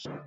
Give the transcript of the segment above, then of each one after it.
Okay.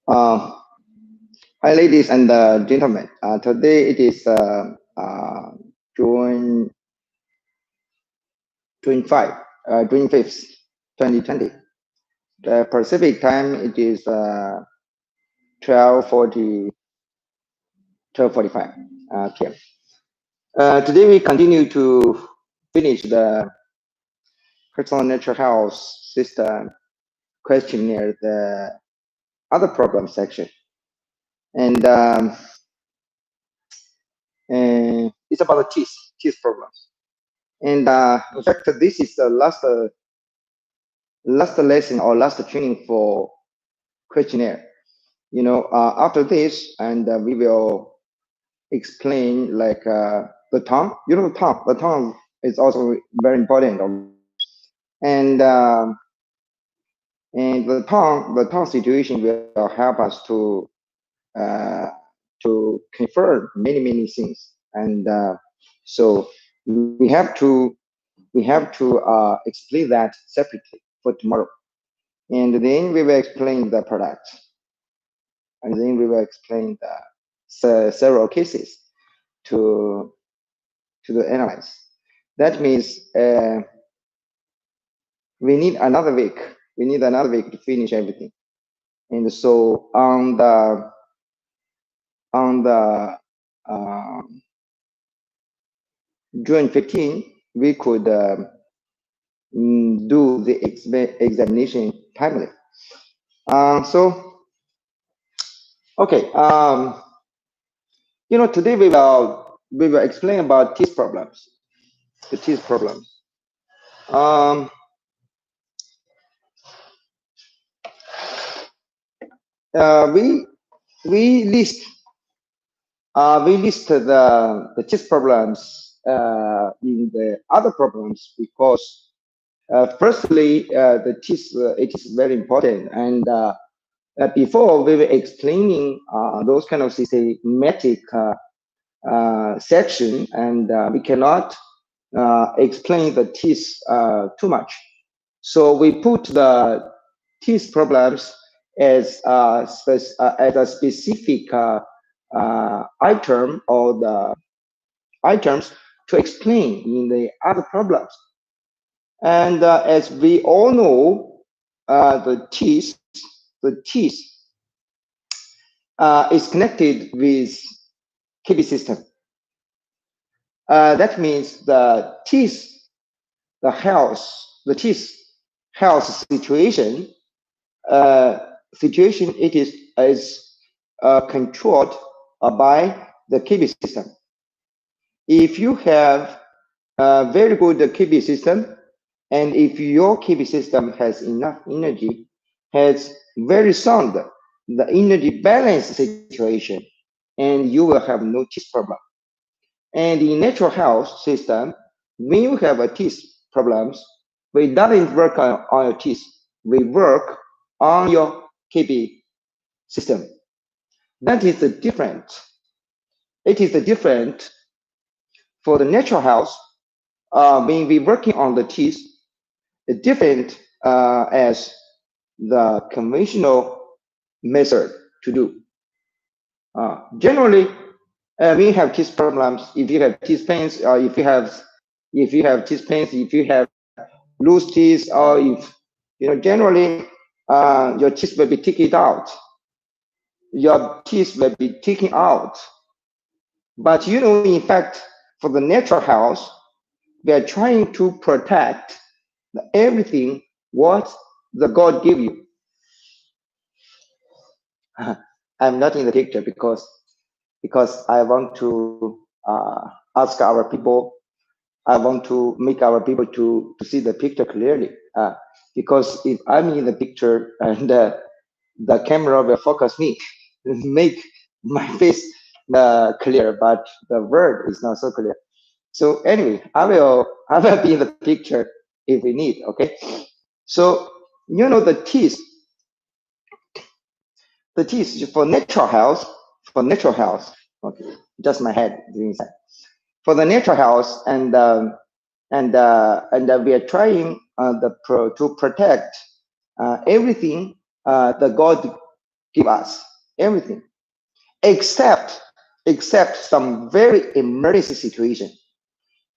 Uh, Hi, ladies and gentlemen. Today it is June June 5, June 5th, 2020. The Pacific time it is 12:40, 12:45 p.m. Today we continue to finish the personal natural health system questionnaire, the other problem section, and it's about the teeth problems. And in fact, this is the last lesson or last training for questionnaire. After this, and we will explain like the tongue. The tongue is also very important, and the tongue situation will help us uh, to confirm many things, and so we have to explain that separately for tomorrow, and then we will explain the product, and then we will explain the several cases to the analyze. That means we need another week. We need another week to finish everything. And so on the June 15, we could do the examination timely. Okay. Today we will explain about teeth problems. The teeth problems. We list the teeth problems in the other problems because firstly the teeth it is very important, and before we were explaining those kind of systematic section, and we cannot explain the teeth too much. So we put the teeth problems as a specific item or the items to explain in the other problems. And as we all know, the teeth is connected with KB system. That means the teeth health situation it is controlled by the KB system. If you have a very good KB system, and if your KB system has enough energy, has very sound the energy balance situation, and you will have no teeth problem. And in natural health system, when you have a teeth problems, we doesn't work on your teeth. We work on your KB system. That is the different. It is the different for the natural health. When we working on the teeth, the different as the conventional method to do. Generally, when you have teeth problems, if you have teeth pains, or if you have if you have teeth pains, if you have loose teeth, or if generally your teeth will be taken out. Your teeth will be taken out. But in fact, for the natural health, we are trying to protect everything what the God give you. I'm not in the picture because I want to ask our people. I want to make our people to see the picture clearly. Because if I'm in the picture and the camera will focus me, make my face clear, but the word is not so clear. So anyway, I will be in the picture if we need. Okay. So the teeth for natural health. Okay, just my head doing that. For the natural health, and we are trying to protect everything that God give us, everything except some very emergency situation,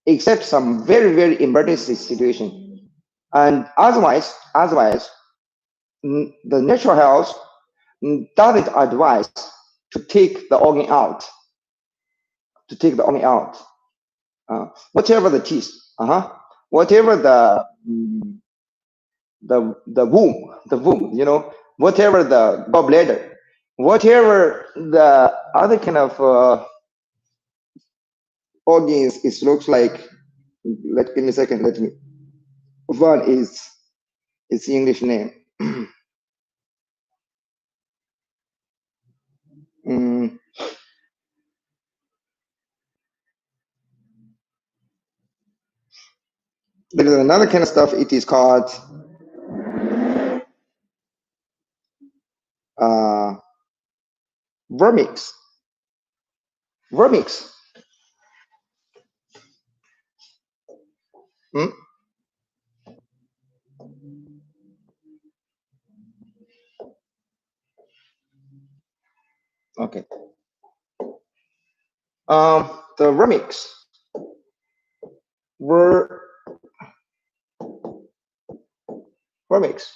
except some very very emergency situation, and otherwise the natural health doesn't advise to take the organ out, whatever the teeth, whatever the womb, whatever the gallbladder, whatever the other kind of organs, it looks like. Give me a second. One is its English name. Mm, there is another kind of stuff. It is called vermix. Mm? Okay. The vermix were vermix.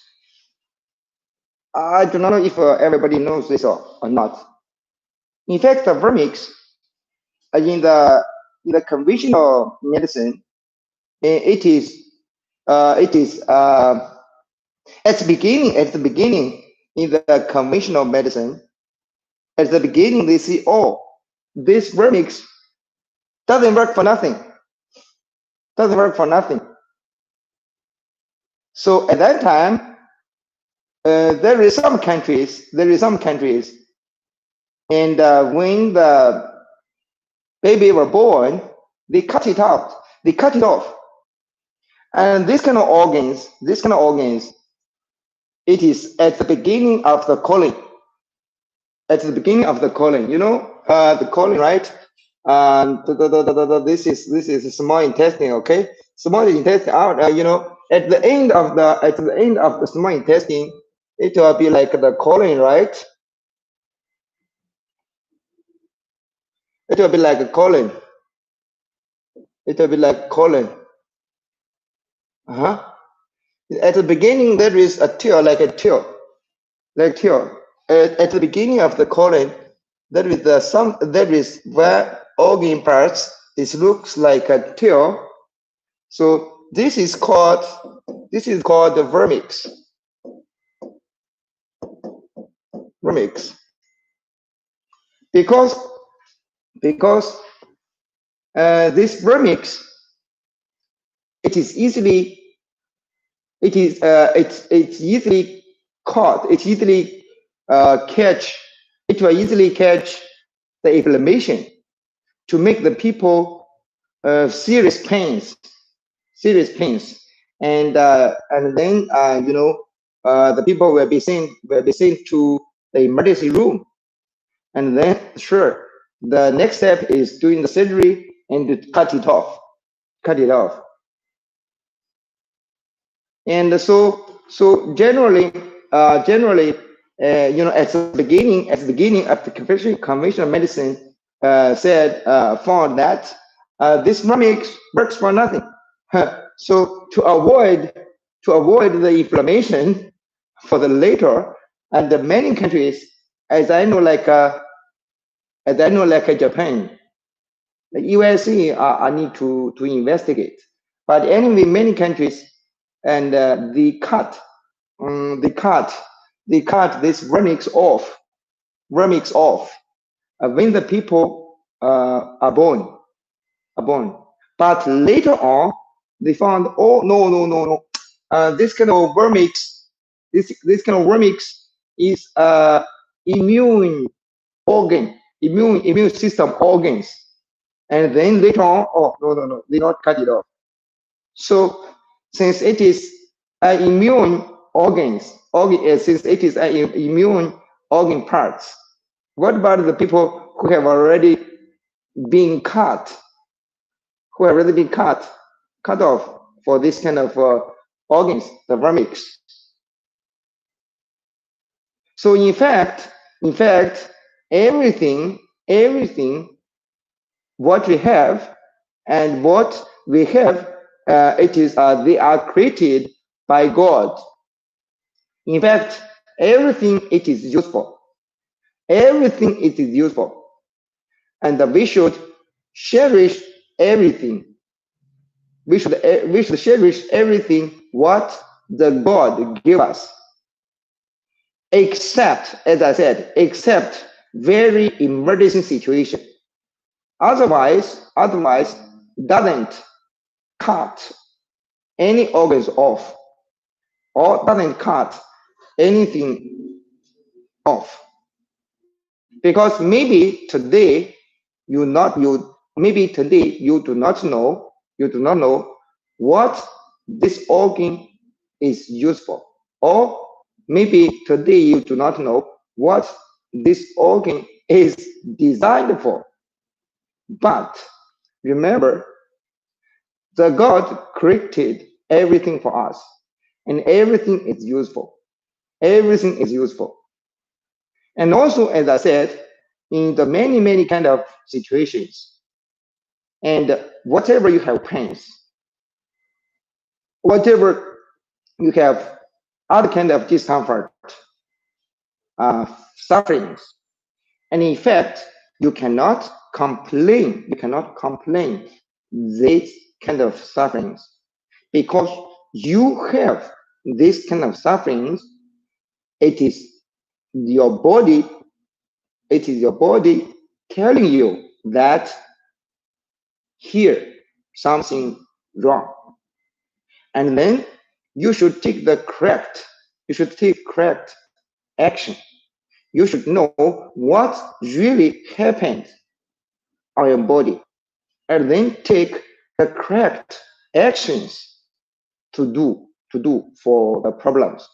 I do not know if everybody knows this or not. In fact, the vermix in the conventional medicine, it is at the beginning in the conventional medicine. At the beginning, they see, oh, this vermix doesn't work for nothing. So at that time, there is some countries, and when the baby were born, they cut it off. And this kind of organs, it is at the beginning of the colon. The colon, right? This is small intestine, okay? Small intestine out. At the end of the small intestine, it will be like the colon, right? It will be like a colon. At the beginning, there is a tear, like a tear. At the beginning of the colon, there is where organ parts. It looks like a tear. So this is called the vermix. Because this vermix, it's easily caught. It's easily catch. It will easily catch the inflammation to make the people serious pains, and then the people will be sent to the emergency room, and then sure, the next step is doing the surgery and to cut it off. And so generally, at the beginning of the conventional medicine, found that this vermix works for nothing. So to avoid the inflammation for the later, and the many countries, as I know, Japan, the USA, I need to investigate. But anyway, many countries, and they cut this remix off when the people are born. But later on, they found, oh, no. This kind of remix, this kind of remix is immune immune system organs. And then later on, oh, no, they not cut it off. So since it is immune since it is immune organ parts, what about the people who have already been cut off for this kind of organs, the vermix? So in fact, everything what we have and what we have, they are created by God. In fact, everything it is useful. Everything it is useful, and we should cherish everything. We should cherish everything what the God give us, except, as I said, except very emergency situation. Otherwise, doesn't cut any organs off, or doesn't cut anything off. Because maybe today you do not know what this organ is used for, or maybe today you do not know what this organ is designed for. But remember, the God created everything for us, and everything is useful. Everything is useful. And also, as I said, in the many kind of situations, and whatever you have pains, whatever you have other kind of discomfort, sufferings, and in fact, you cannot complain. This kind of sufferings, because you have this kind of sufferings. It is your body telling you that here something wrong, and then you should take correct action. You should know what really happened on your body, and then take the correct actions to do for the problems.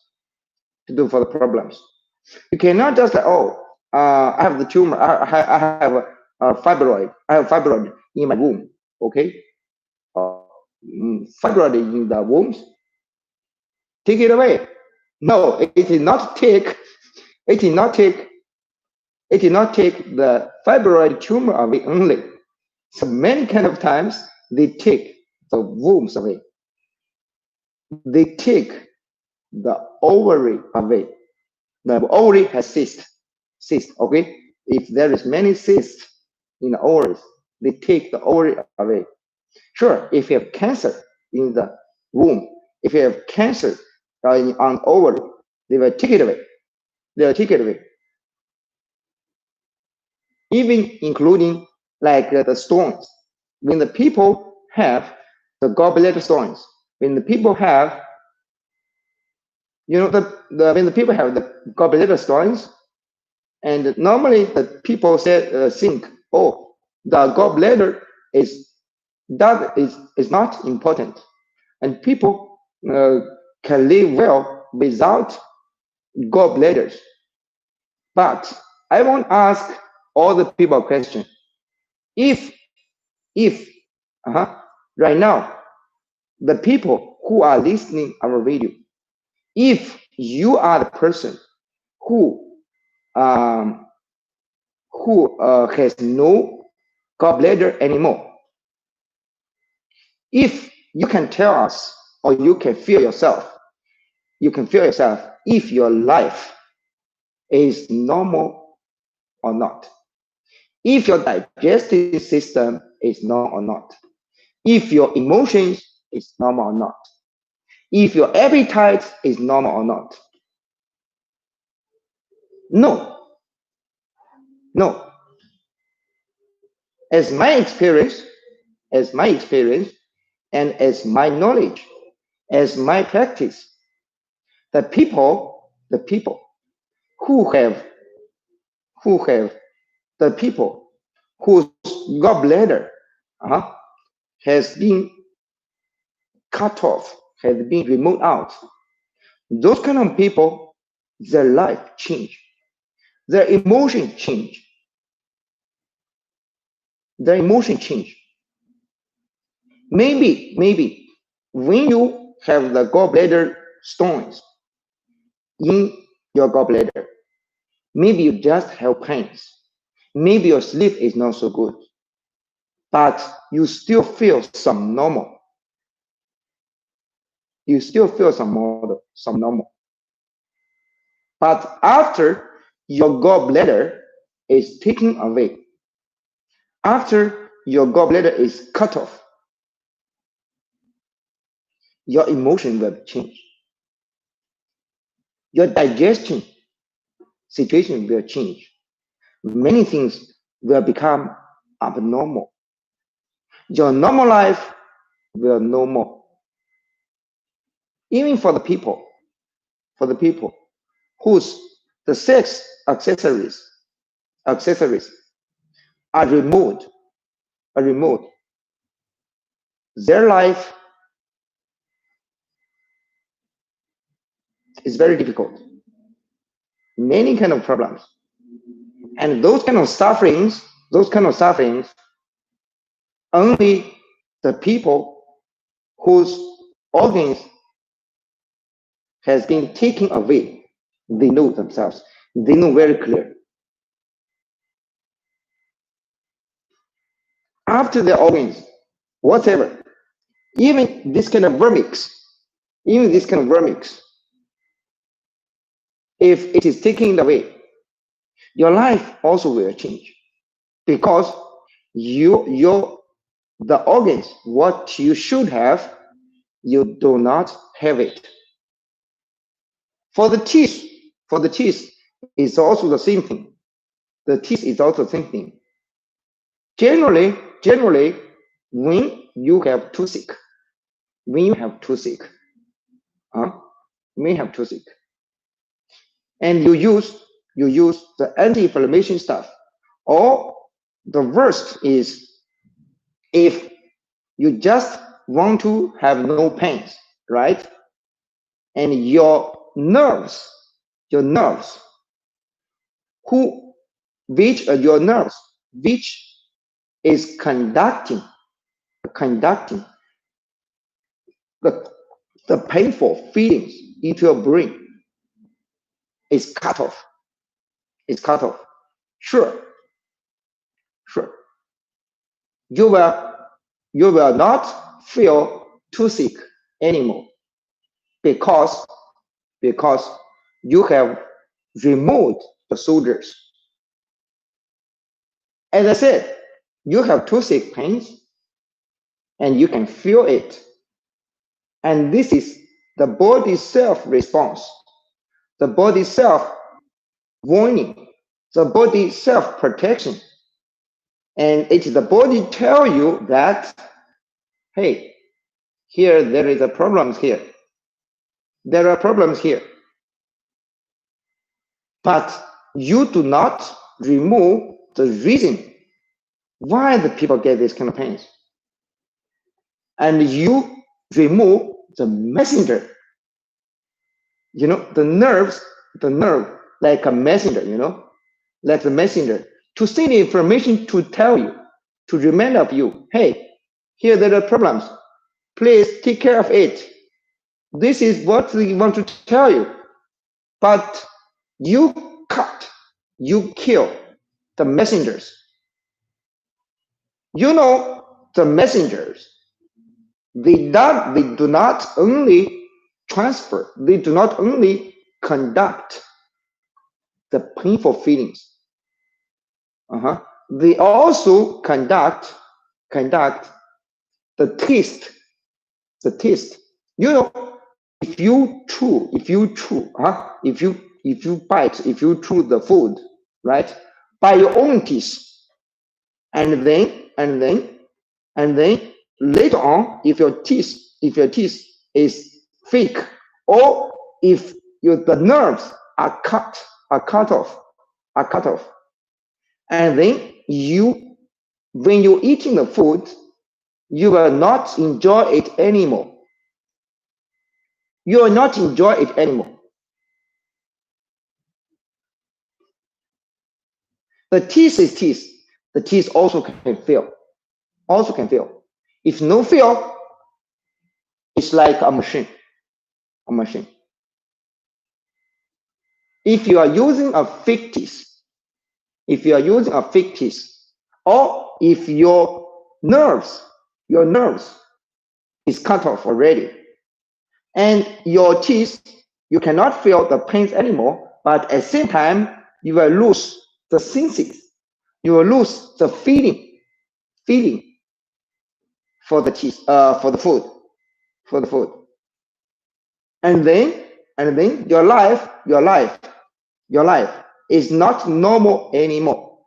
You cannot just say, oh, I have the tumor. I have a fibroid. I have fibroid in my womb. Okay, fibroid in the womb. Take it away. No, it did not take. It did not take the fibroid tumor away only. So many kind of times they take the wombs away. They take the ovary away. The ovary has cyst. Okay, if there is many cysts in the ovaries, they take the ovary away. Sure, if you have cancer in the womb, if you have cancer on ovary, they will take it away. Even including like the stones. When the people have the gallbladder stones, when the people have, when the people have the gallbladder stones, and normally the people think, oh, the gallbladder is not important, and people can live well without gallbladders. But I want to ask all the people a question. If right now, the people who are listening our video, if you are the person who has no gallbladder anymore, if You can tell us, or you can feel yourself. You can feel yourself if your life is normal or not. If your digestive system is normal or not. If your emotions is normal or not. If your appetite is normal or not. No, no. As my experience, and as my knowledge, as my practice, the people who have the people whose gallbladder uh, has been cut off, has been removed out. Those kind of people, their life change, their emotion change, their emotion change. Maybe when you have the gallbladder stones in your gallbladder, maybe you just have pains. Maybe your sleep is not so good, but you still feel some normal. You still feel some normal. But after your gallbladder is taken away, after your gallbladder is cut off, your emotion will change. Your digestion situation will change. Many things will become abnormal. Your normal life will no more. Even for the people whose the sex accessories are removed, their life is very difficult. Many kind of problems. And those kind of sufferings, only the people whose organs has been taken away, they know themselves. They know very clear. After the organs, whatever, even this kind of vermix, if it is taken away, your life also will change, because the organs, what you should have, you do not have it. For the teeth is also the same thing. The teeth is also the same thing. Generally, when you have toothache, and you use the anti-inflammation stuff, or the worst is if you just want to have no pains, right? And your nerves, which is conducting the painful feelings into your brain, is cut off. Sure. You will not feel toothache anymore, because you have removed the soldiers. As I said, you have toothache pains and you can feel it. And this is the body self response, the body self warning, the body self protection. And it is the body tell you that, hey, here there is a problem here. There are problems here. But you do not remove the reason why the people get this kind of pains. And you remove the messenger. The nerve, like a messenger, like the messenger, to send information to tell you, to remind of you, hey, here there are problems. Please take care of it. This is what we want to tell you. But you kill the messengers. The messengers, They do not only transfer, they do not only conduct the painful feelings. They also conduct the taste. You know, if you bite, if you chew the food, right, by your own teeth, and then later on, if your teeth is fake, or if the nerves are cut off, and then when you're eating the food, you will not enjoy it anymore. You will not enjoy it anymore. The teeth is teeth. The teeth also can feel. If no feel, it's like a machine. If you are using a fake teeth, or if your nerves is cut off already, and your teeth, you cannot feel the pains anymore, but at the same time, you will lose the senses. You will lose the feeling for the teeth, for the food. And then your life is not normal anymore.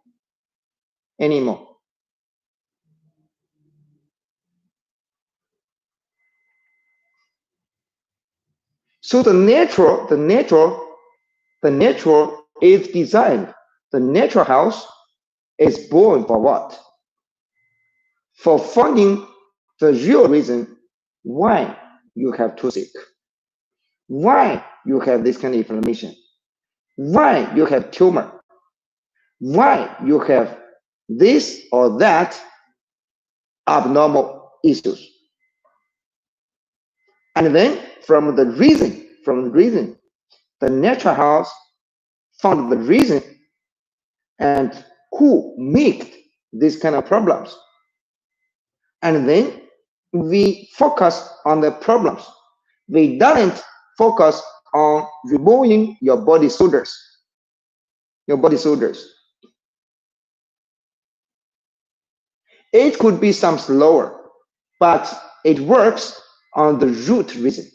So the natural is designed. The natural house is born for what? For finding the real reason why you have toothache, why you have this kind of inflammation, why you have tumor, why you have this or that abnormal issues. And then from the reason, the natural house found the reason and who made these kind of problems. And then we focus on the problems. We don't focus on removing your body soldiers. It could be some slower, but it works on the root reason.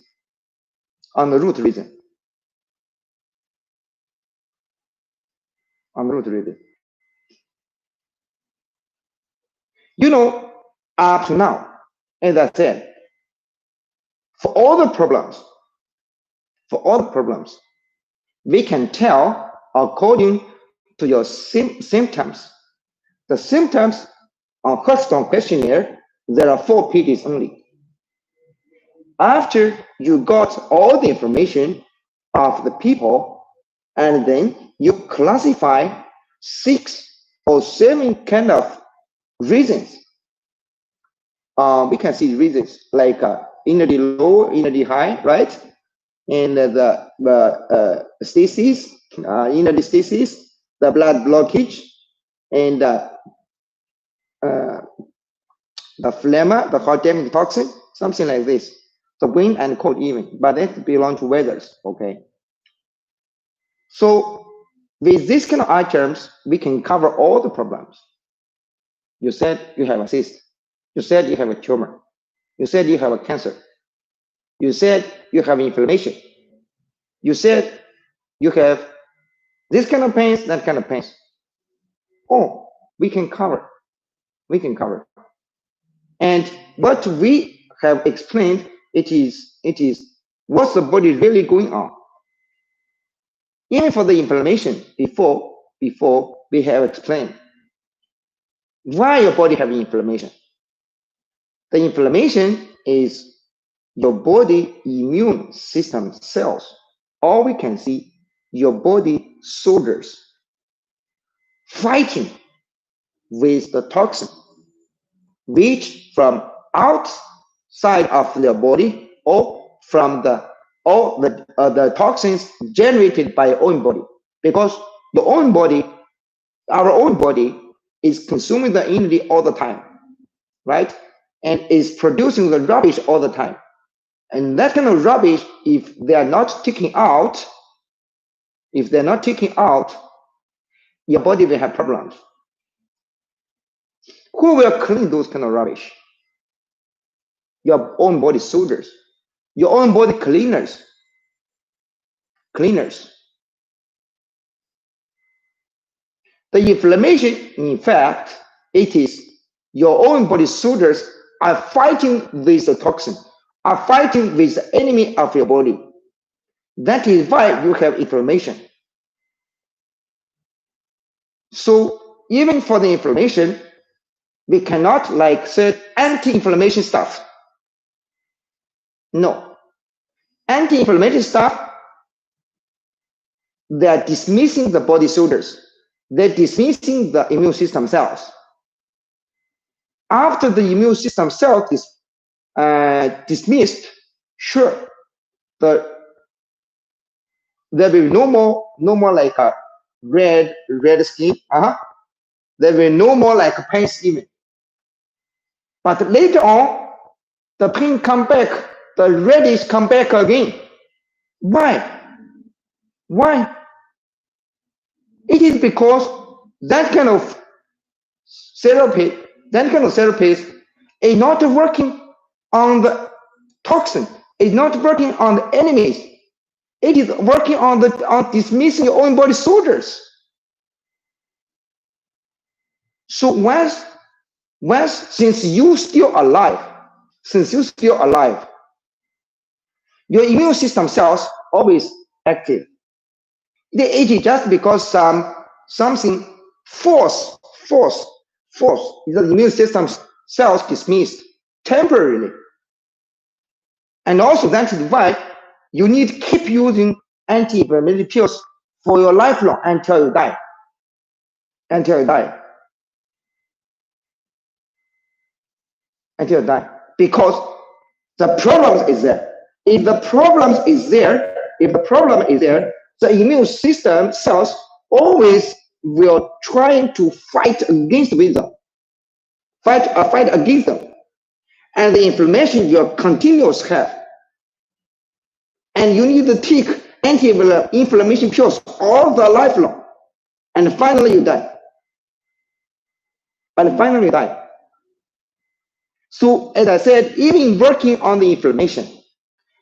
You know, up to now, as I said, for all the problems, we can tell according to your symptoms. The symptoms on Heshoutang questionnaire, there are 4 pages only. After you got all the information of the people, and then you classify 6 or 7 kind of reasons. We can see reasons like energy low, energy high, right? And the stasis, energy stasis, the blood blockage, and the phlegma, the hot damage toxin, something like this. The wind and cold even, but that belong to weathers, okay? So with these kind of items, we can cover all the problems. You said you have a cyst. You said you have a tumor. You said you have a cancer. You said you have inflammation. You said you have this kind of pains, that kind of pains. Oh, we can cover. And what we have explained, it is what's the body really going on. Even for the inflammation, before we have explained why your body having inflammation. The inflammation is your body immune system cells. All we can see, your body soldiers fighting with the toxin, which from outside of their body or from the toxins generated by your own body, because our own body is consuming the energy all the time, right? and is producing the rubbish all the time. And that kind of rubbish, if they are not taken out, your body will have problems. Who will clean those kind of rubbish? Your own body soldiers, your own body cleaners. The inflammation, in fact, it is your own body soldiers are fighting with the toxin, are fighting with the enemy of your body. That is why you have inflammation. So even for the inflammation, we cannot like say anti-inflammation stuff. No. Anti-inflammatory stuff, they are dismissing the body soldiers. They're dismissing the immune system cells. After the immune system cell is dismissed, sure, there will be no more like a red skin. There will be no more like a pain even. But later on, the pain come back, the reddish come back again. Why? It is because that kind of therapy is not working on the toxin, is not working on the enemies. It is working on dismissing your own body soldiers. So since you're still alive, your immune system cells always active. It is just because something force the immune system cells dismissed temporarily. And also that is why you need to keep using anti-inflammatory pills for your lifelong until you die. Because the problem is there. If the problem is there, the immune system cells always will try to fight against them. And the inflammation will continuously have. And you need to take anti-inflammation pills all the lifelong. And finally you die. So as I said, even working on the inflammation,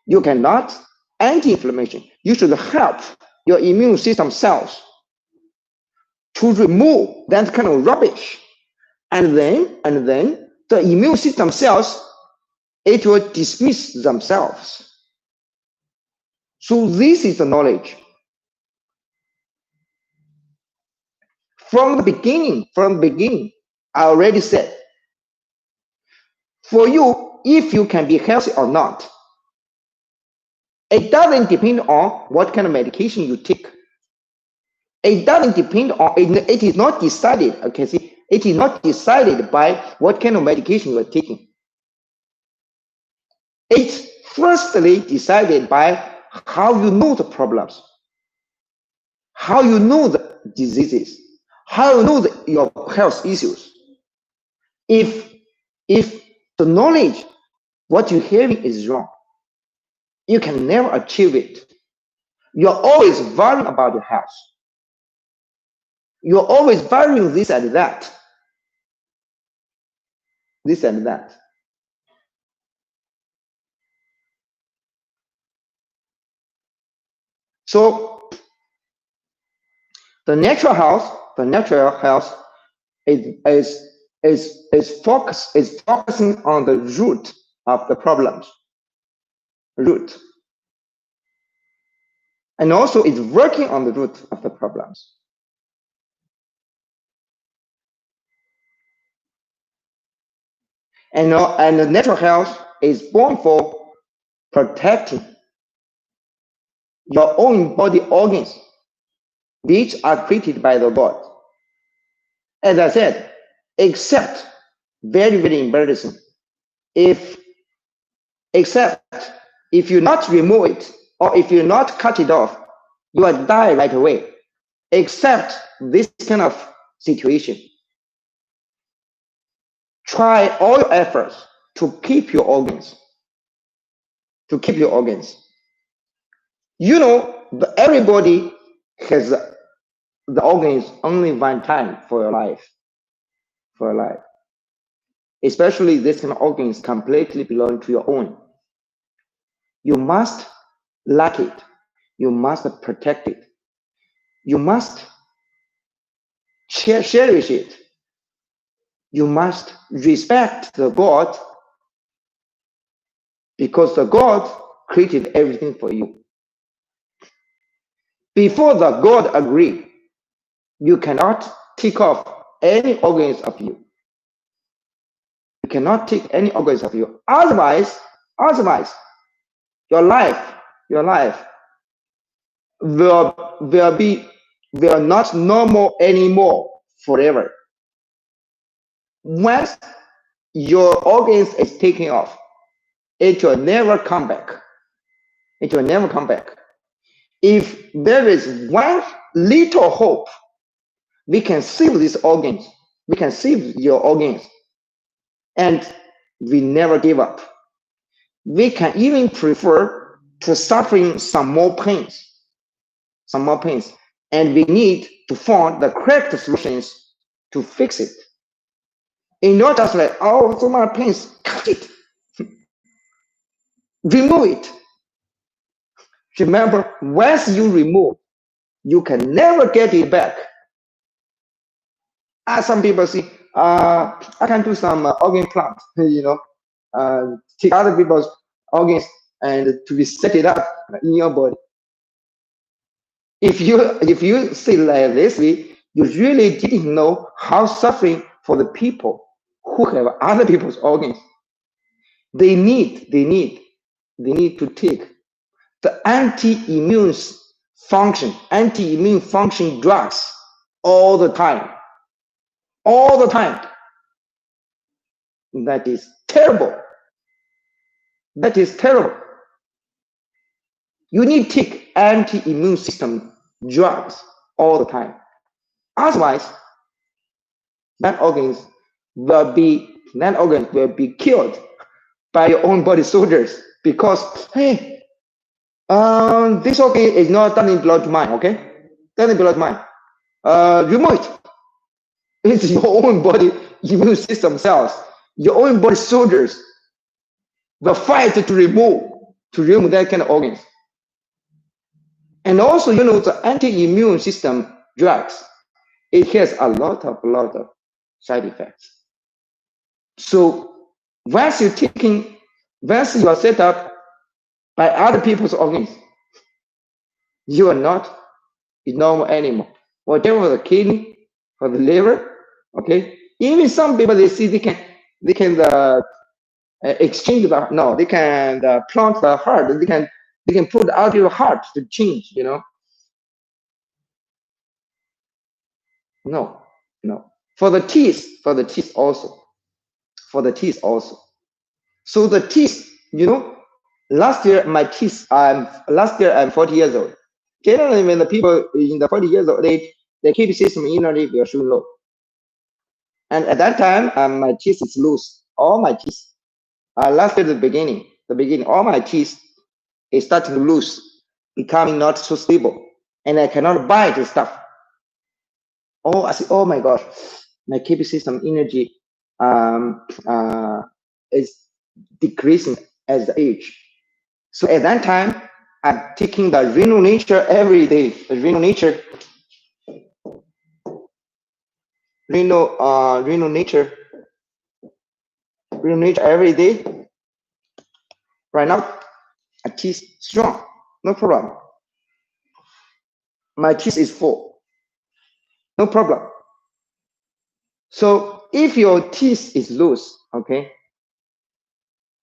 you cannot anti-inflammation. You should help your immune system cells to remove that kind of rubbish. And then the immune system cells, it will dismiss themselves. So this is the knowledge. From the beginning, I already said, for you, if you can be healthy or not, it doesn't depend on what kind of medication you take. It doesn't depend on, it is not decided, okay, see, it is not decided by what kind of medication you are taking. It's firstly decided by how you know the problems, how you know the diseases, how you know your health issues. If the knowledge, what you're hearing is wrong, you can never achieve it. You're always worrying about your health. You're always worrying this and that. So the natural health is focusing on the root of the problems. And also it's working on the root of the problems. And the natural health is born for protecting your own body organs, which are created by the Lord. As I said, except very, very embarrassing. Except if you not remove it or if you not cut it off, you will die right away. Except this kind of situation. Try all your efforts to keep your organs. To keep your organs. You know, everybody has the organs only one time for your life. For your life. Especially this kind of organs completely belong to your own. You must like it. You must protect it. You must cherish it. You must respect the God because the God created everything for you. Before the God agreed, you cannot take off any organs of you. You cannot take any organs of you. Otherwise, your life will not normal anymore forever. Once your organs is taken off, it will never come back. It will never come back. If there is one little hope, we can save these organs. We can save your organs. And we never give up. We can even prefer to suffering some more pains. And we need to find the correct solutions to fix it. And not just like, oh, so much pains, cut it. Remove it. Remember, once you remove, you can never get it back. As some people say, I can do some organ plant, take other people's organs and to be set it up in your body. If you say like this way, you really didn't know how suffering for the people who have other people's organs. They need to take the anti-immune function drugs all the time. That is terrible. You need to take anti-immune system drugs all the time. Otherwise, that organ will be killed by your own body soldiers because, hey, this organ is not doesn't belong to mine, okay? Doesn't belong to mine. Remove it. It's your own body immune system cells. Your own body soldiers will fight to remove that kind of organs. And also, the anti-immune system drugs, it has a lot of side effects. So once you are set up by other people's organs, you are not normal anymore. Whatever for the kidney, for the liver, okay. Even some people they can exchange they can plant the heart. They can put out your heart to change. No. For the teeth also. So the teeth, last year I'm 40 years old. Generally, when the people in the 40 years old age, their kidney system immunity will show low. And at that time, my teeth is loose. All my teeth. Last year, the beginning, all my teeth is starting to lose, becoming not so stable, and I cannot bite the stuff. Oh, I say, oh my gosh, my kidney system energy is decreasing as the age. So at that time, I'm taking the renal nature every day. The renal nature every day. Right now, my teeth strong, no problem. My teeth is full, no problem. So if your teeth is loose, okay,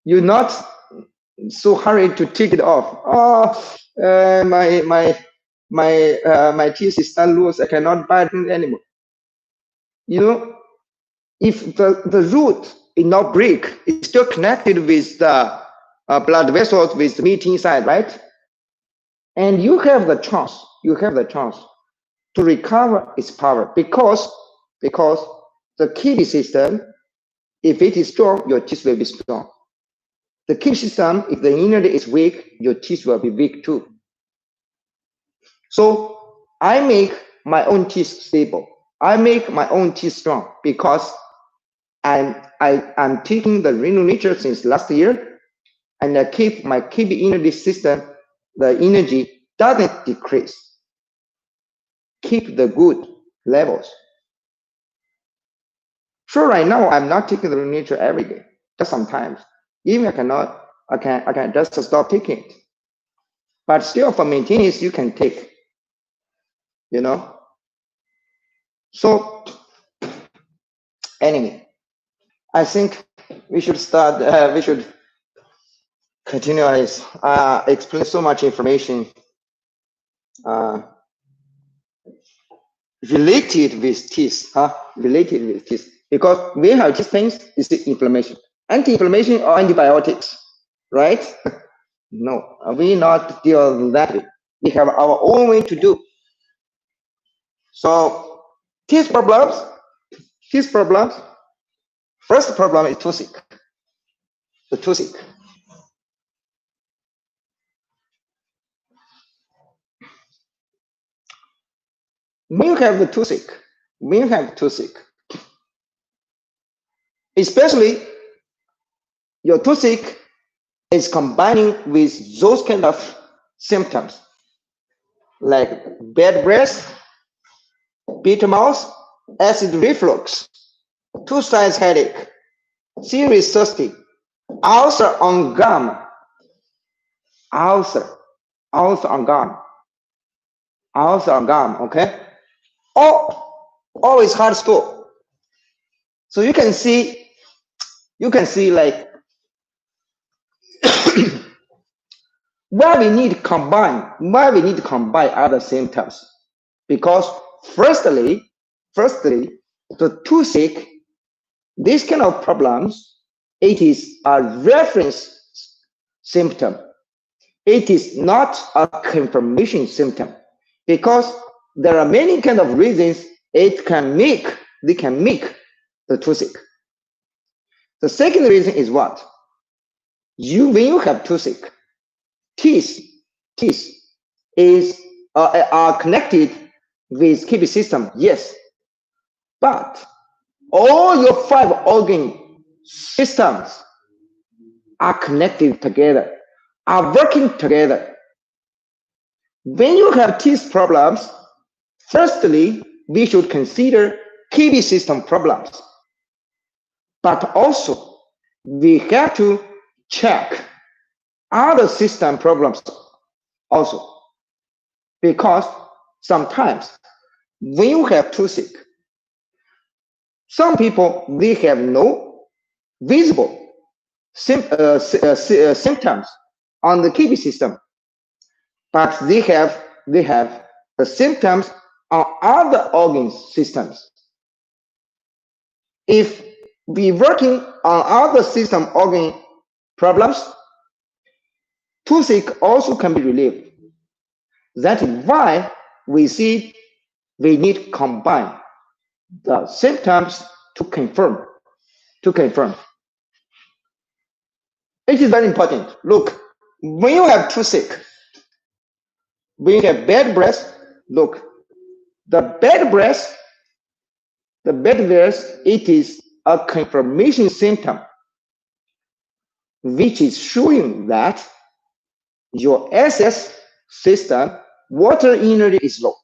you're not so hurried to take it off. Oh, my teeth is not loose. I cannot bite it anymore. If the root is not break, it's still connected with the blood vessels with the meat inside, right? And you have the chance to recover its power because the kidney system If it is strong, your teeth will be strong. The kidney system, if the immunity is weak, your teeth will be weak too. So I make my own teeth stable. I make my own teeth strong because I'm taking the renal nature since last year, and I keep my kidney immunity system, the energy doesn't decrease. Keep the good levels. So right now I'm not taking the renal nature every day. Just sometimes. Even I can just stop taking it. But still for maintenance you can take. You know? So anyway, I think we should start. We should continue this. Explain so much information related with teeth, related with teeth. Because we have teeth pains is the inflammation, anti-inflammation or antibiotics, right? No, we not deal that way. We have our own way to do. So teeth problems. First problem is toothache. The toothache. When you have the toothache, especially your toothache is combining with those kind of symptoms like bad breath, bitter mouth, acid reflux, tooth-size headache, serious thirsty, ulcer on gum, ulcer on gum, okay? Always hard stool. So you can see like why we need to combine other symptoms, because firstly the toothache, this kind of problems, it is a reference symptom. It is not a confirmation symptom, because there are many kind of reasons they can make the toothache. The second reason is what? When you have toothache, teeth are connected with kidney system, yes, but all your 5 organ systems are connected together, are working together. When you have teeth problems, firstly, we should consider kidney system problems, but also we have to check other system problems also, because sometimes when you have toothache, some people, they have no visible symptoms on the kidney system, but they have the symptoms on other organ systems. If we working on other system organ problems, toothache also can be relieved. That is why we see we need to combine the symptoms to confirm. It is very important. Look, when you have toothache, when you have bad breath, look, the bad breath, it is a confirmation symptom, which is showing that your SS system water energy is low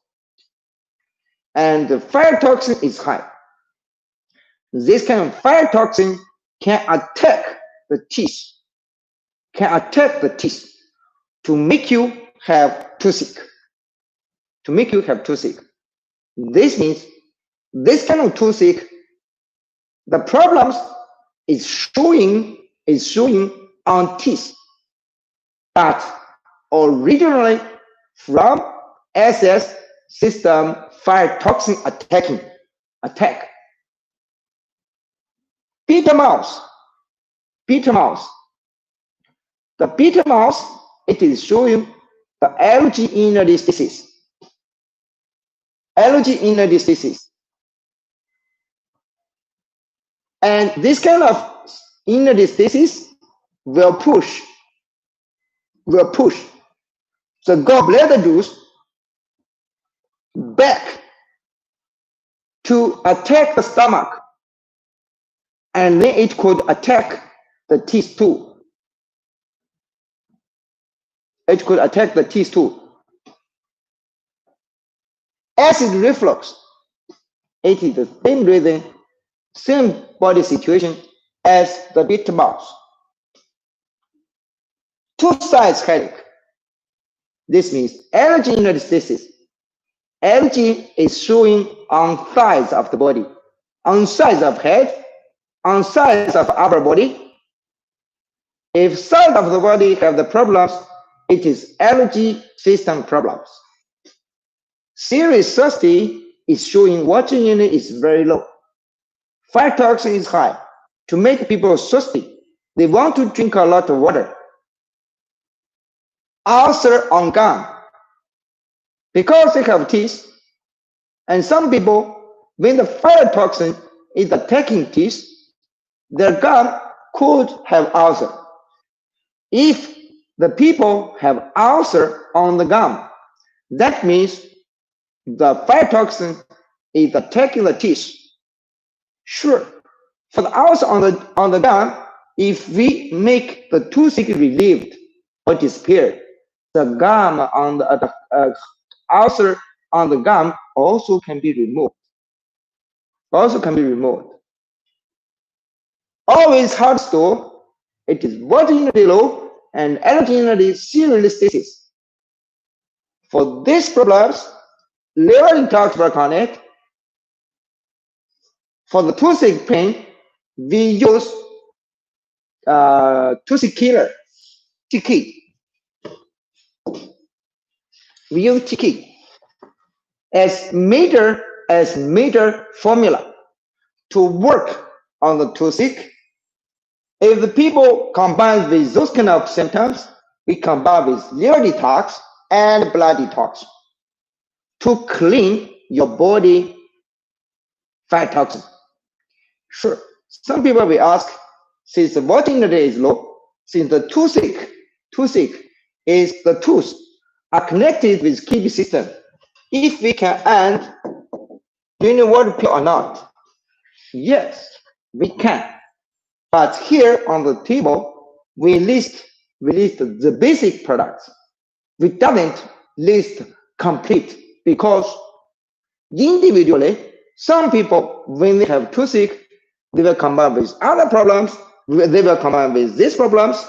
and the fire toxin is high. This kind of fire toxin can attack the teeth, to make you have toothache. This means this kind of toothache, the problems is showing on teeth, but originally from SS system fire toxin attack. Bitter mouth. The bitter mouth, it is showing the allergy inner disease. And this kind of interstices will push the gallbladder juice back to attack the stomach, and then it could attack the teeth too. It could attack the teeth too. Acid reflux, it is the same reason, same body situation as the bitter mouth. Two sides headache. This means allergy interstices. Allergy is showing on sides of the body, on sides of head, on sides of upper body. If side of the body have the problems, it is allergy system problems. Serious thirsty is showing water unit is very low. Phytoxin is high. To make people thirsty, they want to drink a lot of water. Ulcer on gum, because they have teeth, and some people, when the phytoxin is attacking teeth, their gum could have ulcer. If the people have ulcer on the gum, that means the phytoxin is attacking the teeth. Sure, for the ulcer on the gum, if we make the toothache relieved or disappear, the gum on the ulcer on the gum also can be removed. Always hard stool, it is water unity low and allergy unity serious disease. For these problems, liver detox work on it. For the toothache pain, we use toothache killer, TK. We use TK as major formula to work on the toothache. If the people combine with those kind of symptoms, we combine with liver detox and blood detox to clean your body phytoxin. Sure, some people will ask, since the water intake is low, since the toothache is the tooth are connected with kidney system, if we can add drinking water pill or not? Yes, we can. But here on the table, we list the basic products. We don't list complete because individually, some people, when they have toothache, they will come up with other problems. They will come up with these problems.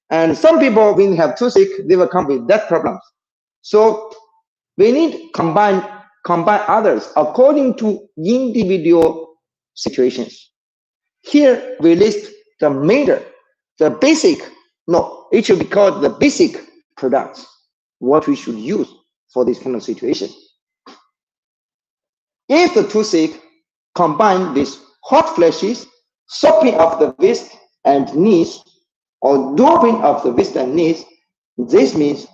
And some people, when they have toothache, they will come with that problem. So we need to combine others according to individual situations. Here we list the basic, no, it should be called the basic products, what we should use for this kind of situation. If the toothache combined with hot flashes, sopping of the wrist and knees, or doping of the wrist and knees, this means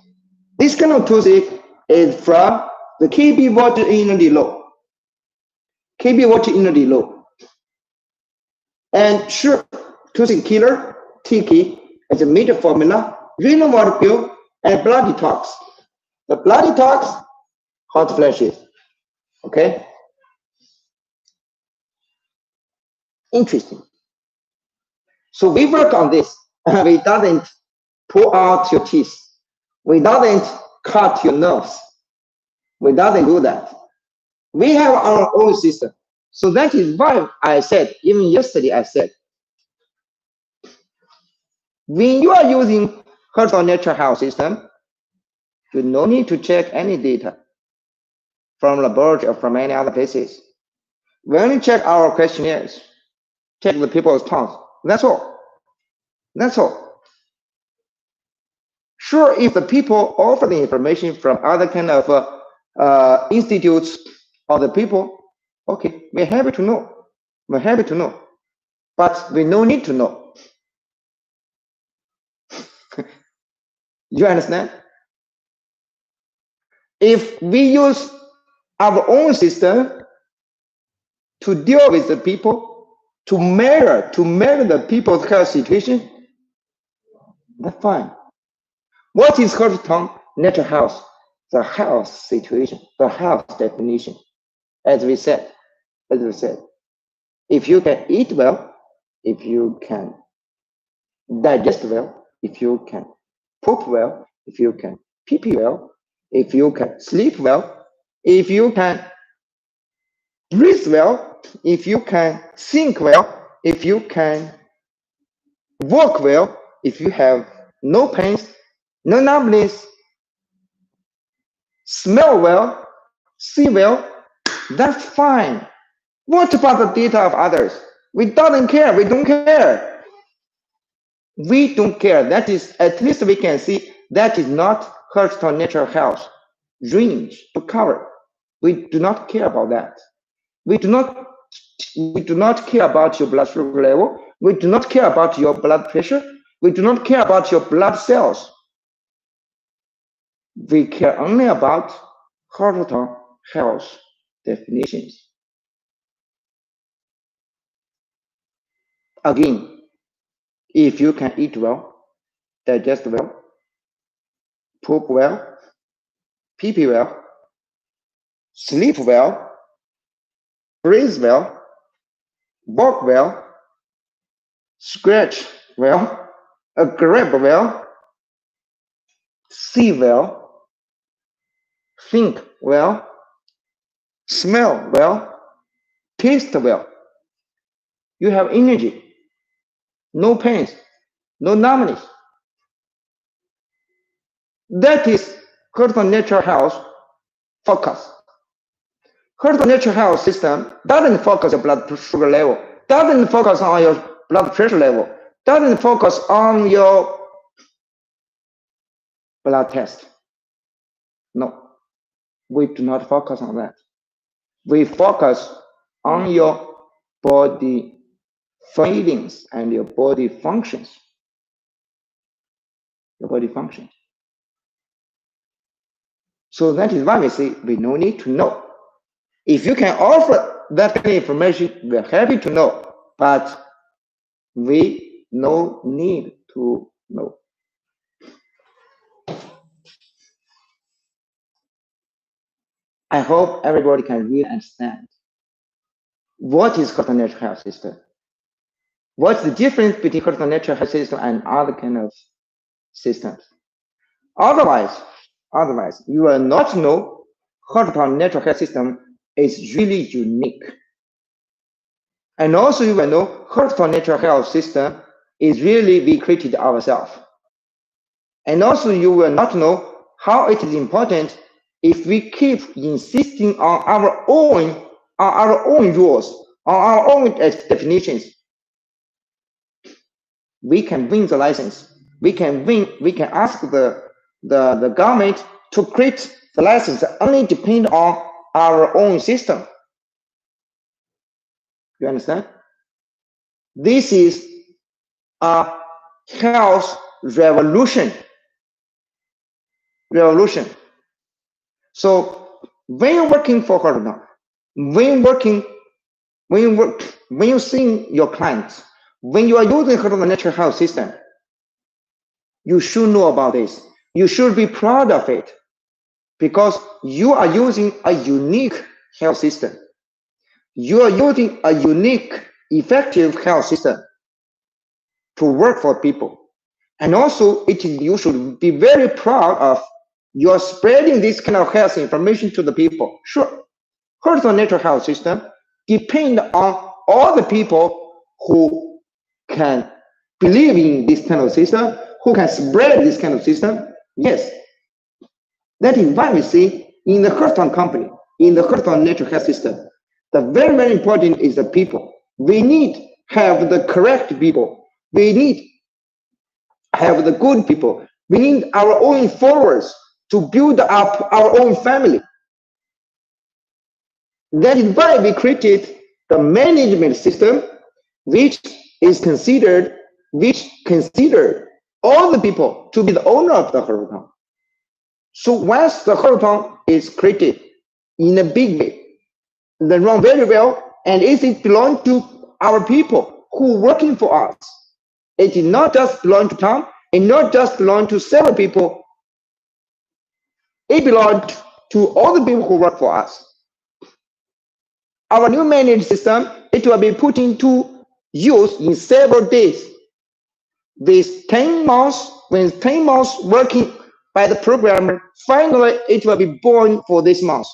this kind of toothache is from the KB water immunity low. KB water immunity low. And sure, toothache killer, TK, as a major formula, renal water pill, and blood detox. The blood detox, hot flashes. Okay? Interesting. So we work on this. We doesn't pull out your teeth. We doesn't cut your nerves. We doesn't do that. We have our own system. So that is why I said, even yesterday I said, when you are using Heshoutang natural health system, you no need to check any data from laboratory or from any other places. We only check our questionnaires, check the people's tongues. That's all. That's all. Sure, if the people offer the information from other kind of institutes or the people, okay, we're happy to know. We're happy to know. But we no need to know. You understand? If we use our own system to deal with the people, to measure the people's health situation, that's fine. What is Heshoutang natural health? The health situation, the health definition. As we said, if you can eat well, if you can digest well, if you can poop well, if you can pee well, if you can sleep well, if you can breathe well, if you can think well, if you can work well, if you have no pains, no numbness, smell well, see well, that's fine. What about the data of others? We don't care. We don't care. We don't care. That is, at least we can see that is not Heshoutang natural health range to cover. We do not care about that. We do not care about your blood sugar level. We do not care about your blood pressure. We do not care about your blood cells. We care only about Heshoutang health definitions. Again, if you can eat well, digest well, poop well, pee well, sleep well, breathe well, walk well, scratch well, grab well, see well, think well, smell well, taste well. You have energy, no pains, no numbness. That is Heshoutang natural health focus. Heshoutang natural health system doesn't focus on blood sugar level, doesn't focus on your blood pressure level, doesn't focus on your blood test. No, we do not focus on that. We focus on your body feelings and your body functions. Your body functions. So that is why we say we no need to know. If you can offer that kind of information, we're happy to know, but we no need to know. I hope everybody can really understand what is Heshoutang natural health system. What's the difference between Heshoutang natural health system and other kind of systems? Otherwise, you will not know Heshoutang natural health system is really unique. And also you will know Heshoutang natural health system is really we created ourselves. And also you will not know how it is important if we keep insisting on our own rules, on our own definitions. We can win the license. We can ask the government to create the license only depend on our own system. You understand? This is a health revolution. So when you're working for Heshoutang, when you see your clients, when you are using Heshoutang natural health system, you should know about this. You should be proud of it because you are using a unique health system. You are using a unique, effective health system to work for people. And also, you should be very proud of you're spreading this kind of health information to the people. Sure, Heshoutang natural health system depend on all the people who can believe in this kind of system, who can spread this kind of system. Yes, that is why we see in the Heshoutang company, in the Heshoutang natural health system, the very, very important is the people. We need have the correct people. We need have the good people. We need our own followers to build up our own family. That is why we created the management system, which considered all the people to be the owner of the Heshoutang. So once the Heshoutang is created in a big way, then run very well, and if it belongs to our people who working for us. It did not just belong to Tom, it not just belong to several people, it belonged to all the people who work for us. Our new management system, it will be put into use in several days. With 10 months working by the programmer, finally it will be born for this month.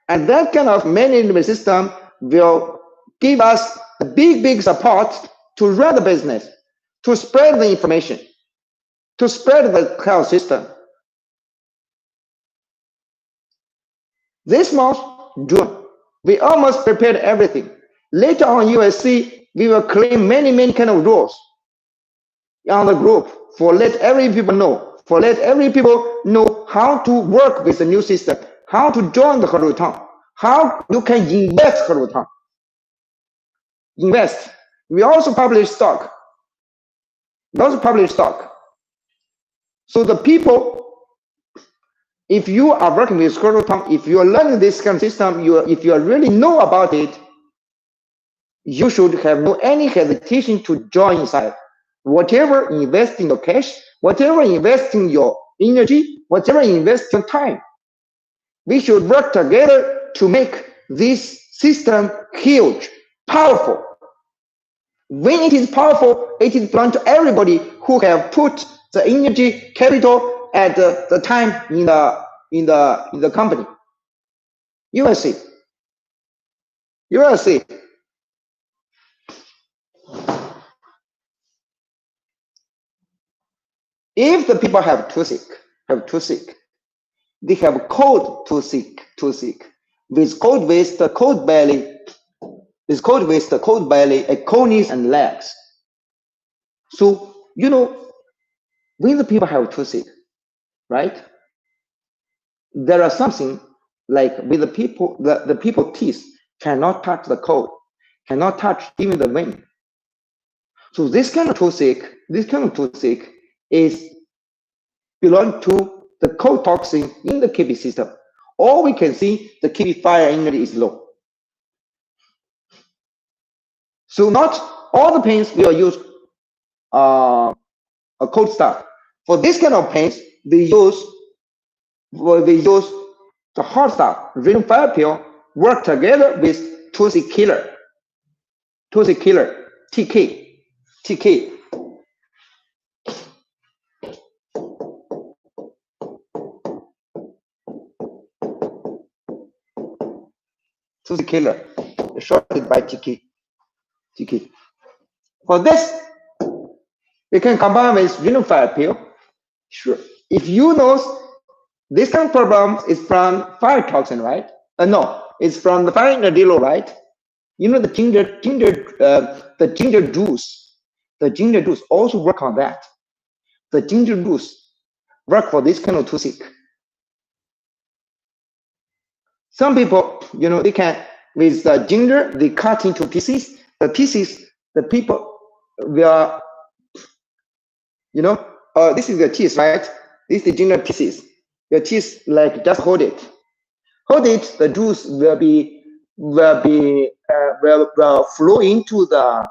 And that kind of management system will give us a big support to run the business, to spread the information, to spread the health system. This month, June, we almost prepared everything. Later on, you will see we will claim many kind of rules on the group for let every people know how to work with the new system, how to join the Heshoutang, how you can invest Heshoutang. Invest. We also publish stock. So the people, if you are working with Heshoutang, if you are learning this kind of system, if you really know about it, you should have no any hesitation to join inside. Whatever invest in your cash, whatever invest in your energy, whatever invest in time, we should work together to make this system huge, powerful. When it is powerful, it is belong to everybody who have put the energy, capital, and the time in the company. You will see. You will see. If the people have toothache, they have cold toothache, with cold waist, cold belly, cold knees and legs. So when the people have toothache, right? There are something like with the people teeth cannot touch the cold, cannot touch even the wind. So this kind of toothache is belong to the cold toxin in the kidney system. Or we can see the kidney fire energy is low. So not all the pains will use a cold stuff. For this kind of pains, they use the hot stuff. Radium fire pill work together with toothache killer, TK. Toothache killer, shorted by TK. For this, we can combine with radium fire pill. Sure. If you know this kind of problem is from fire toxin, right? No, it's from the fire inadillo, right? You know the ginger juice. The ginger juice also work on that. The ginger juice work for this kind of toothache. Some people, they can with the ginger they cut into pieces. The people will, this is the cheese, right? This is the ginger pieces. Your cheese, like just hold it. The juice will flow into the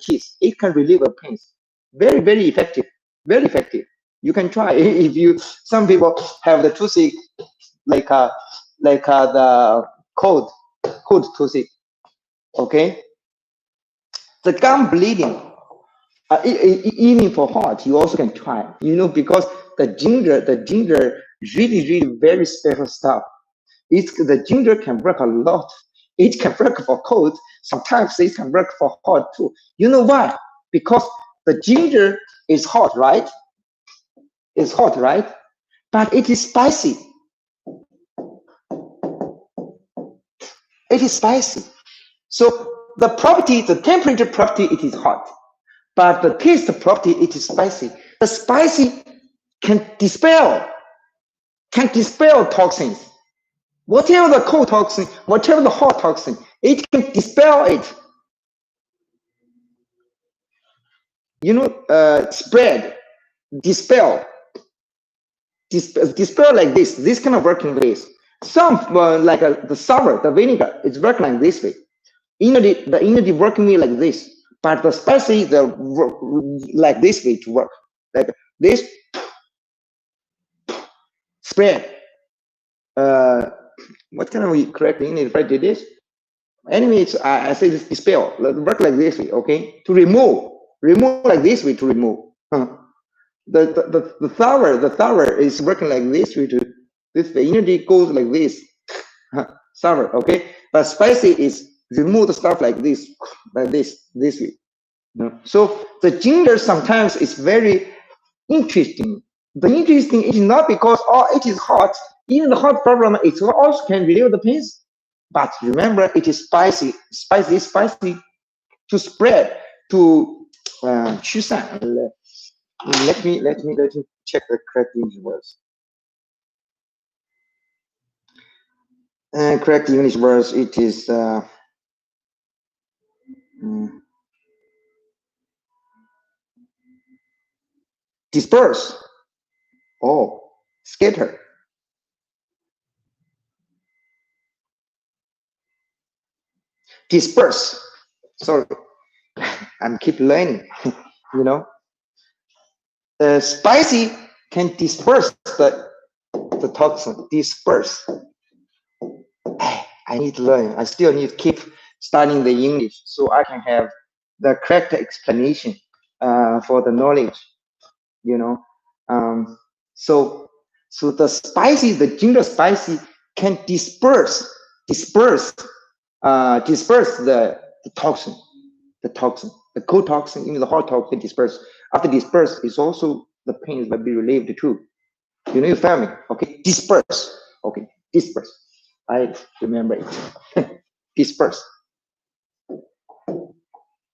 cheese. It can relieve the pains. Very effective. Very effective. You can try if some people have the toothache like the cold toothache. Okay. The gum bleeding. Even for hot, you also can try. Because the ginger really very special stuff. The ginger can work a lot. It can work for cold. Sometimes it can work for hot too. You know why? Because the ginger is hot, right? It's hot, right? But it is spicy. It is spicy. So the temperature property, it is hot. But the taste property, it is spicy. The spicy can dispel toxins. Whatever the cold toxin, whatever the hot toxin, it can dispel it. Dispel like this kind of working ways. Some like the sour, the vinegar, it's working like this way. the energy working me like this, but the spicy like this way to work, like this spread. What can we correct English right this? Anyway, it's, I say this dispel, work like this way, okay? To remove like this way to remove. Huh. The tower is working like this way to this way. Energy goes like this. Sour, okay? But spicy is remove the stuff like this way. So the ginger sometimes is very interesting. The interesting is not because it is hot. Even the hot problem it also can relieve the pains. But remember, it is spicy to spread to 驱散. Let me check the correct English words. Correct English words. It is disperse. Oh, scatter. Disperse. Sorry, I'm keep learning. You know, spicy can disperse the toxin. Disperse. I need to learn. I still need to keep studying the English so I can have the correct explanation for the knowledge. You know, so the spicy, the ginger spicy can disperse the toxin, the cold toxin, even the hot toxin disperse. After disperse, is also the pains will be relieved too. You know, you feel me? Okay, disperse. Okay, disperse. I remember it. Disperse.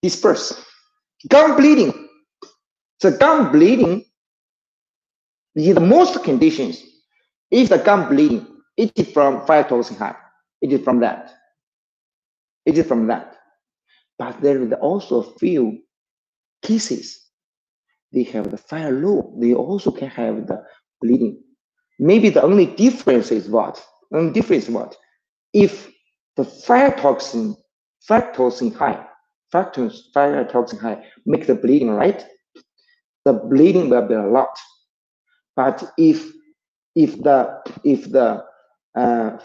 Disperse. Gum bleeding. So gum bleeding, in the most conditions, if the gum bleeding, it is from fire toxin high. It is from that. It is from that. But there is also a few cases. They have the fire low. They also can have the bleeding. Maybe the only difference is what? If the fire toxin high, fire toxin high, make the bleeding, right? The bleeding will be a lot. But if the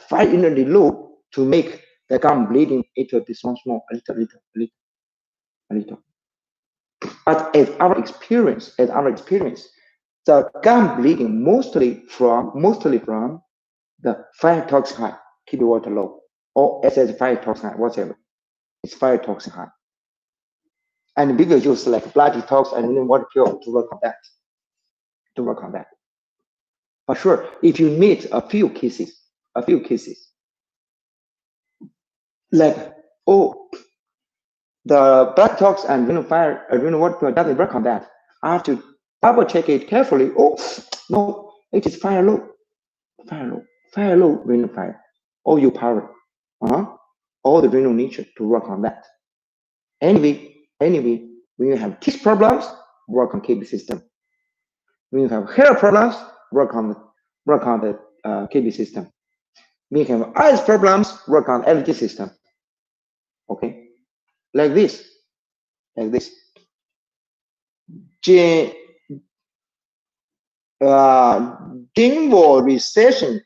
fire energy low to make the gum bleeding, it will be small, a little. But as our experience, the gum bleeding mostly from the fire toxin high, keep the water low, or SS fire toxin high, whatever. It's fire toxin high. And we will use like blood detox and then water pure to work on that. For sure, if you meet a few cases, like, the blood tox and renal water pure doesn't work on that. I have to double check it carefully. Oh, no, it is fire low, renal fire. All your power, all the renal nature to work on that. Anyway, when you have teeth problems, work on kidney system. When you have hair problems, work on the kidney system. When you have eyes problems, work on energy system. Okay, like this. Gingival recession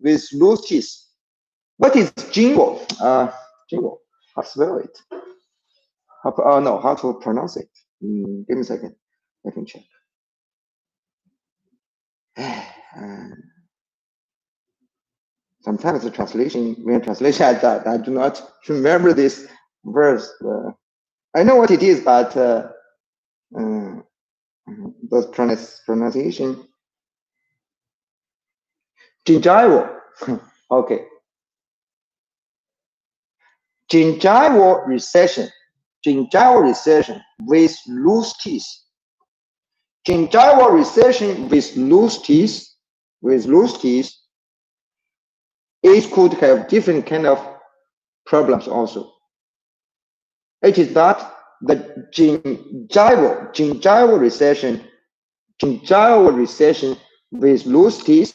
with loose teeth. What is gingival? Gingival. How to spell it? How to pronounce it? Give me a second. I can check. Sometimes the translation, I do not remember this verse. I know what it is, but the pronunciation. Gingival. Okay. Gingival recession with loose teeth. Gingival recession with loose teeth, it could have different kind of problems also. It is not the gingival recession with loose teeth.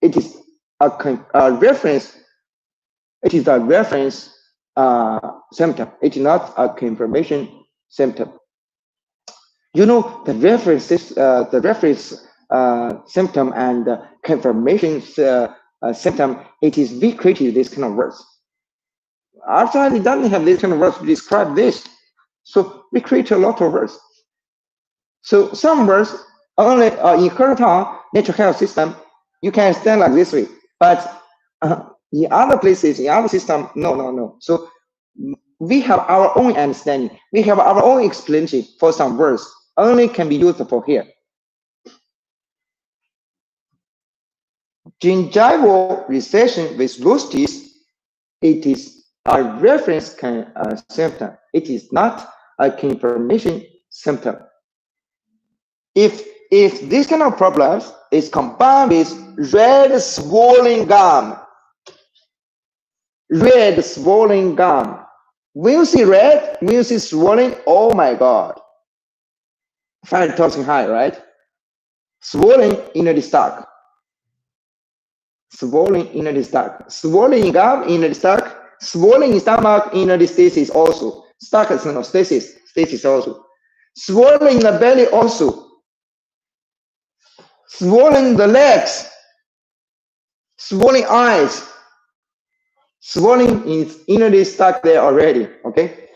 It is a reference. It is a reference symptom. It's not a confirmation symptom. You know the reference symptom and confirmation symptom. It is we created this kind of words. Outside it doesn't have this kind of words to describe this. So we create a lot of words. So some words only in Heshoutang natural health system you can understand like this way, but in other places, in other system, no. So we have our own understanding. We have our own explanation for some words. Only can be used for here. Gingival recession with loose teeth, it is a reference symptom. It is not a confirmation symptom. If this kind of problems is combined with red swollen gum, when you see red, when you see swollen, oh my God, fire toxin high, right? Swollen inner stomach, swollen inner stomach, swollen in gum inner stomach, swollen in stomach inner stasis also, stomach stasis also, swollen in the belly also, swollen in the legs, swollen eyes, swollen is inner stuck there already. Okay.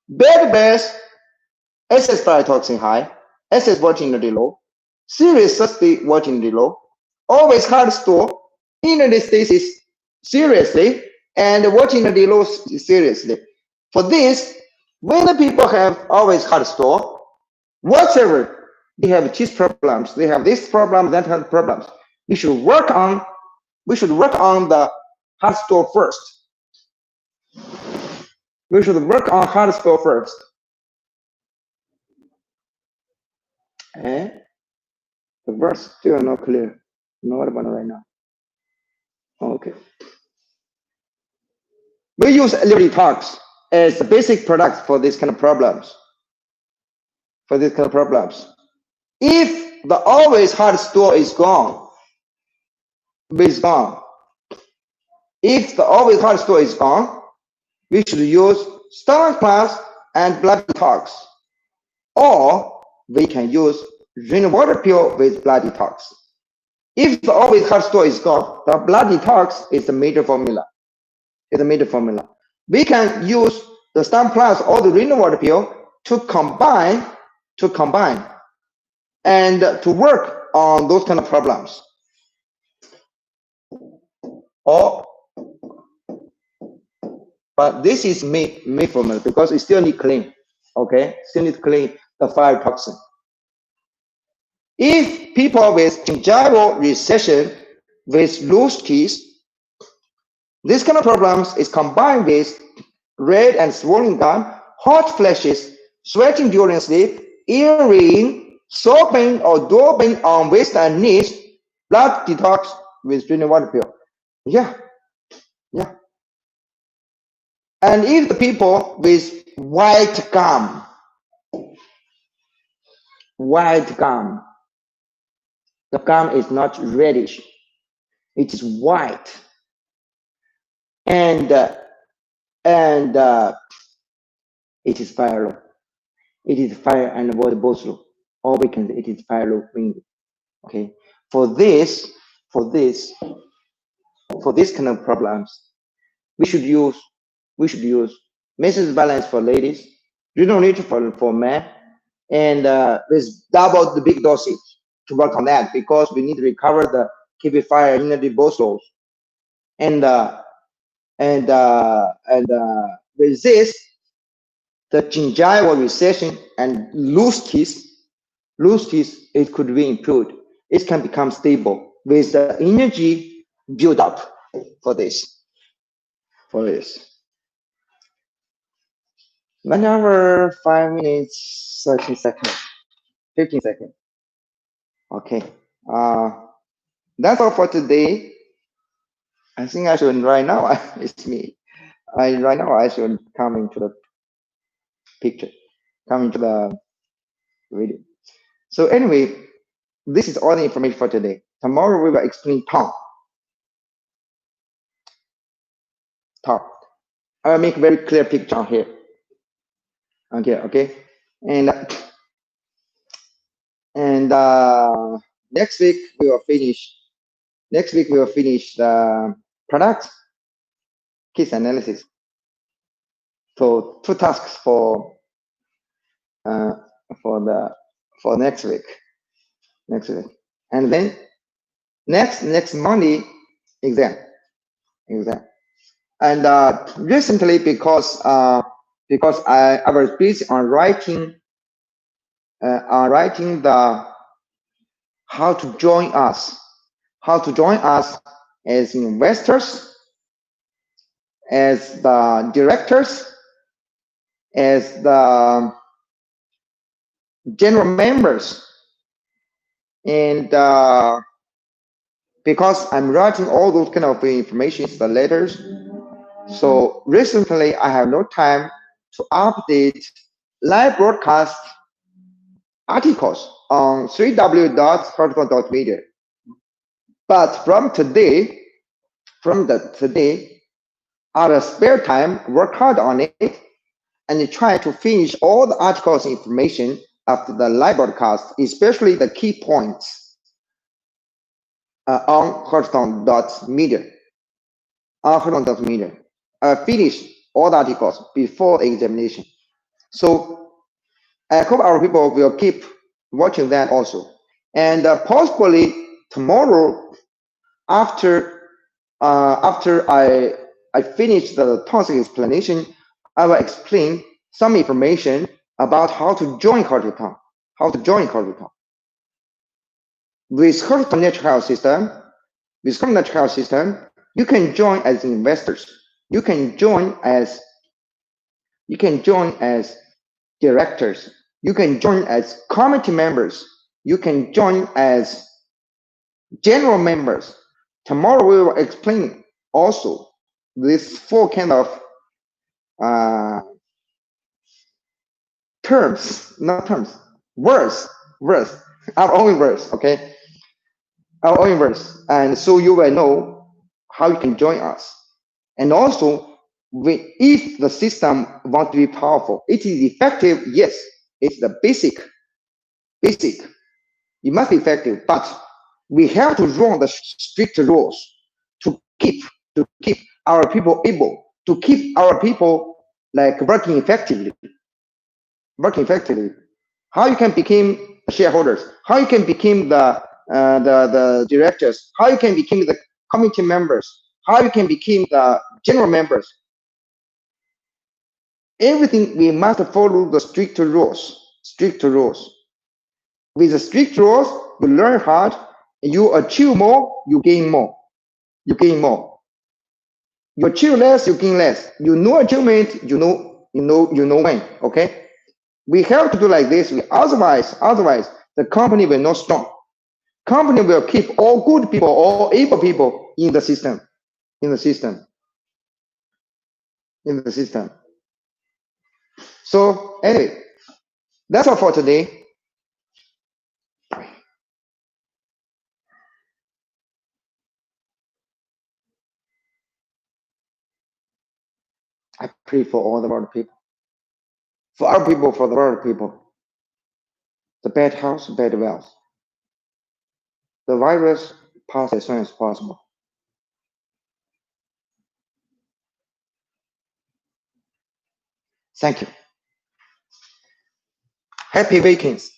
Bad breath, excess toxin high, excess watching the low, serious thirsty watching the low, always hard store, inner stasis seriously, and watching the low seriously. For this, when the people have always hard store, whatever they have cheese problems, they have this problem, that have problems. We should work on the hard store first. We should work on hard store first. And the verse still not clear. What about right now? Okay. We use Liberty Talks as the basic product for this kind of problems. If the always hard store is gone, if the always hard store is gone, we should use stomach plus and blood detox, or we can use rainwater pill with blood detox. If the always hard store is gone, the blood detox is the major formula. We can use the stomach plus or the rainwater pill to combine and to work on those kind of problems. But this is me formula because it still need clean. Okay, still need to clean the fire toxin. If people with gingival recession with loose teeth, this kind of problems is combined with red and swollen gum, hot flashes, sweating during sleep, ear ringing, sore pain or dull pain on waist and knees, blood detox with rainwater pill. Yeah. And if the people with white gum, the gum is not reddish, it is white, and it is fire low. It is fire and water both low. Or we can say it is fire low wind. Okay. For this kind of problems, we should use message balance for ladies, regenerator for men, and with double the big dosage to work on that because we need to recover the keep it fire energy both lows. And with this, the gingival recession and loose teeth, it could be improved. It can become stable with the energy build up for this. 1 hour, 5 minutes, 30 seconds, 15 seconds. Okay. That's all for today. I think I should right now. It's me. Right now I should come into the picture, come into the video. So anyway, this is all the information for today. Tomorrow we will explain tongue. top. I'll make very clear picture here. Okay. And next week we will finish. Next week we will finish the product case analysis. So 2 tasks uh, for next week. And then next Monday exam. And recently, because I was busy on writing the how to join us as investors, as the directors, as the general members, and because I'm writing all those kind of information, the letters. So recently, I have no time to update live broadcast articles on www.protocol.media. But from today, out of spare time, work hard on it and try to finish all the articles information after the live broadcast, especially the key points on Heshoutang.media. Finish all the articles before the examination. So I hope our people will keep watching that also. And possibly tomorrow, after I finish the topic explanation, I will explain some information about how to join Heshoutang. With Heshoutang natural health system, you can join as investors. You can join as directors. You can join as committee members. You can join as general members. Tomorrow we will explain also these 4 kind of words, our own words, okay? Our own words. And so you will know how you can join us. And also, if the system wants to be powerful, it is effective, yes, it's the basic. It must be effective, but we have to run the strict rules to keep our people able, to keep our people like working effectively. How you can become shareholders? How you can become the directors? How you can become the committee members? How you can become the general members? Everything we must follow the strict rules. With the strict rules, you learn hard, you achieve more, you gain more. You achieve less, you gain less. You know achievement, you know when. Okay. We have to do like this. Otherwise, the company will not strong. Company will keep all good people, all able people in the system. So anyway, that's all for today. I pray for all the world people, for our people, for the world people. The bad health, bad wealth. The virus pass as soon as possible. Thank you. Happy weekends.